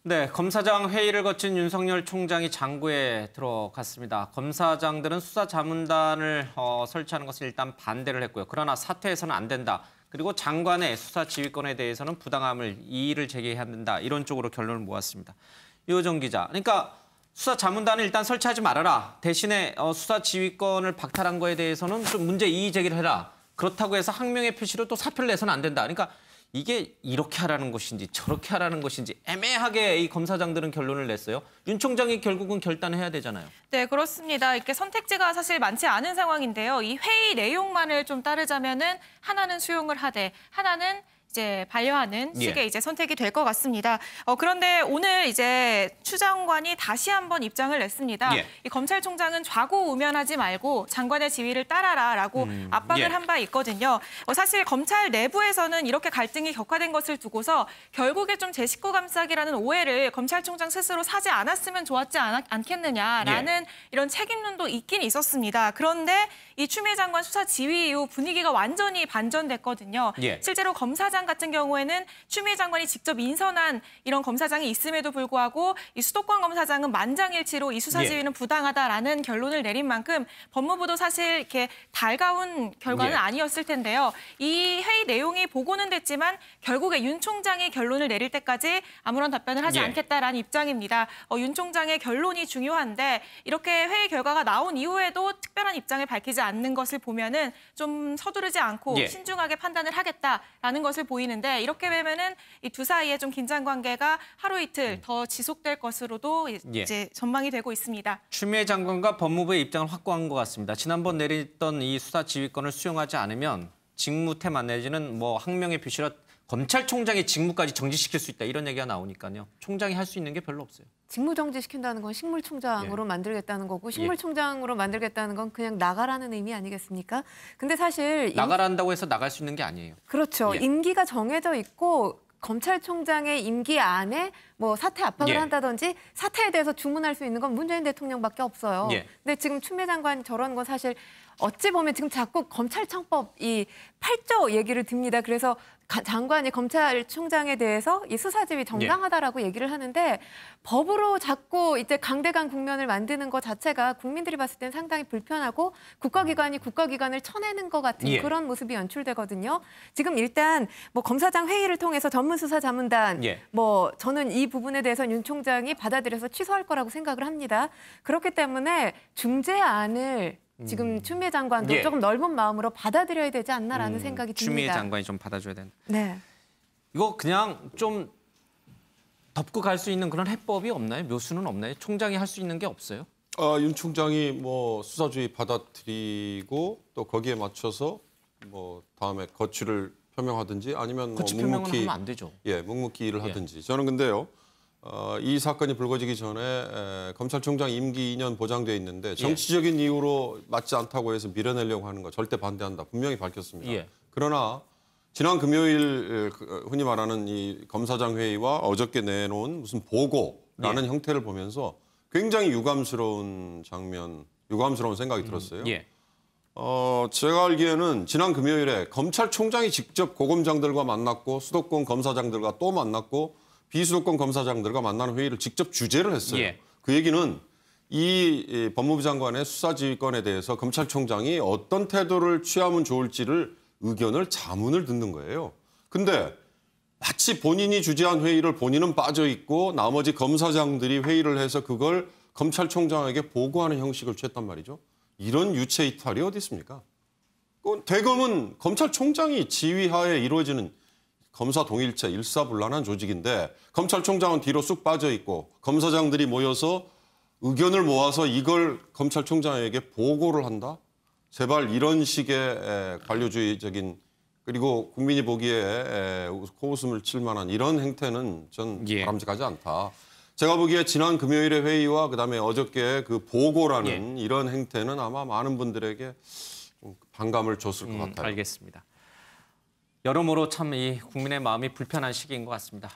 네, 검사장 회의를 거친 윤석열 총장이 장고에 들어갔습니다. 검사장들은 수사자문단을 설치하는 것을 일단 반대를 했고요. 그러나 사퇴해서는 안 된다. 그리고 장관의 수사 지휘권에 대해서는 부당함을 이의를 제기해야 된다. 이런 쪽으로 결론을 모았습니다. 유호정 기자, 그러니까 수사자문단을 일단 설치하지 말아라. 대신에 수사 지휘권을 박탈한 거에 대해서는 좀 문제 이의 제기를 해라. 그렇다고 해서 항명의 표시로 또 사표를 내서는 안 된다. 그러니까 이게 이렇게 하라는 것인지 저렇게 하라는 것인지 애매하게 이 검사장들은 결론을 냈어요. 윤 총장이 결국은 결단을 해야 되잖아요. 네, 그렇습니다. 이렇게 선택지가 사실 많지 않은 상황인데요. 이 회의 내용만을 좀 따르자면은 하나는 수용을 하되 하나는 이제 반려하는 식의 이제 선택이 될 것 같습니다. 그런데 오늘 이제 추 장관이 다시 한번 입장을 냈습니다. 이 검찰총장은 좌고우면하지 말고 장관의 지휘를 따라라라고 압박을 한 바 있거든요. 사실 검찰 내부에서는 이렇게 갈등이 격화된 것을 두고서 결국에 좀 제 식구 감싸기라는 오해를 검찰총장 스스로 사지 않았으면 좋았지 않겠느냐라는 이런 책임론도 있긴 있었습니다. 그런데 이 추미애 장관 수사 지휘 이후 분위기가 완전히 반전됐거든요. 실제로 검사장 같은 경우에는 추미애 장관이 직접 인선한 이런 검사장이 있음에도 불구하고 이 수도권 검사장은 만장일치로 이 수사 지휘는 부당하다라는 결론을 내린 만큼 법무부도 사실 이렇게 달가운 결과는 아니었을 텐데요. 이 회의 내용이 보고는 됐지만 결국에 윤 총장이 결론을 내릴 때까지 아무런 답변을 하지 않겠다라는 입장입니다. 윤 총장의 결론이 중요한데 이렇게 회의 결과가 나온 이후에도 특별한 입장을 밝히지 않는 것을 보면은 좀 서두르지 않고 신중하게 판단을 하겠다라는 것을 보이는데 이렇게 되면은 이 두 사이에 좀 긴장 관계가 하루 이틀 더 지속될 것으로도 이제 전망이 되고 있습니다. 추미애 장관과 법무부의 입장을 확고한 것 같습니다. 지난번 내렸던 이 수사 지휘권을 수용하지 않으면 직무태만 내지는 뭐 항명의 표시로 검찰총장의 직무까지 정지시킬 수 있다 이런 얘기가 나오니까요. 총장이 할 수 있는 게 별로 없어요. 직무 정지시킨다는 건 식물총장으로 만들겠다는 거고 식물총장으로 만들겠다는 건 그냥 나가라는 의미 아니겠습니까? 근데 사실 나가란다고 해서 나갈 수 있는 게 아니에요. 그렇죠. 임기가 정해져 있고 검찰총장의 임기 안에 뭐 사퇴 압박을 한다든지 사퇴에 대해서 주문할 수 있는 건 문재인 대통령밖에 없어요. 근데 지금 추미애 장관이 저런 건 사실 어찌 보면 지금 자꾸 검찰청법 이 8조 얘기를 듭니다. 그래서 장관이 검찰총장에 대해서 이 수사지휘 정당하다라고 얘기를 하는데 법으로 자꾸 이제 강대강 국면을 만드는 것 자체가 국민들이 봤을 땐 상당히 불편하고 국가기관이 국가기관을 쳐내는 것 같은 그런 모습이 연출되거든요. 지금 일단 뭐 검사장 회의를 통해서 전문수사자문단 뭐 저는 이 부분에 대해서 윤 총장이 받아들여서 취소할 거라고 생각을 합니다. 그렇기 때문에 중재안을 지금 추미애 장관도 조금 넓은 마음으로 받아들여야 되지 않나라는 생각이 듭니다. 추미애 장관이 좀 받아줘야 된다. 네. 이거 그냥 좀 덮고 갈 수 있는 그런 해법이 없나요? 묘수는 없나요? 총장이 할 수 있는 게 없어요? 윤 총장이 뭐 수사주의 받아들이고 또 거기에 맞춰서 뭐 다음에 거취를 표명하든지 아니면 거취 뭐 표명은 하면 안 되죠. 묵묵히 일을 하든지. 저는 근데요. 이 사건이 불거지기 전에 검찰총장 임기 2년 보장돼 있는데 정치적인 이유로 맞지 않다고 해서 밀어내려고 하는 거 절대 반대한다. 분명히 밝혔습니다. 그러나 지난 금요일 흔히 말하는 이 검사장 회의와 어저께 내놓은 무슨 보고라는 형태를 보면서 굉장히 유감스러운 장면, 유감스러운 생각이 들었어요. 제가 알기에는 지난 금요일에 검찰총장이 직접 고검장들과 만났고 수도권 검사장들과 또 만났고 비수도권 검사장들과 만나는 회의를 직접 주재를 했어요. 그 얘기는 이 법무부 장관의 수사지휘권에 대해서 검찰총장이 어떤 태도를 취하면 좋을지를 의견을 자문을 듣는 거예요. 근데 마치 본인이 주재한 회의를 본인은 빠져 있고 나머지 검사장들이 회의를 해서 그걸 검찰총장에게 보고하는 형식을 취했단 말이죠. 이런 유체 이탈이 어디 있습니까? 대검은 검찰총장이 지휘하에 이루어지는 검사 동일체 일사불란한 조직인데 검찰총장은 뒤로 쑥 빠져 있고 검사장들이 모여서 의견을 모아서 이걸 검찰총장에게 보고를 한다? 제발 이런 식의 관료주의적인 그리고 국민이 보기에 코웃음을 칠 만한 이런 행태는 전 바람직하지 않다. 제가 보기에 지난 금요일의 회의와 그다음에 어저께 그 보고라는 이런 행태는 아마 많은 분들에게 좀 반감을 줬을 것 같아요. 알겠습니다. 여러모로 참 이 국민의 마음이 불편한 시기인 것 같습니다.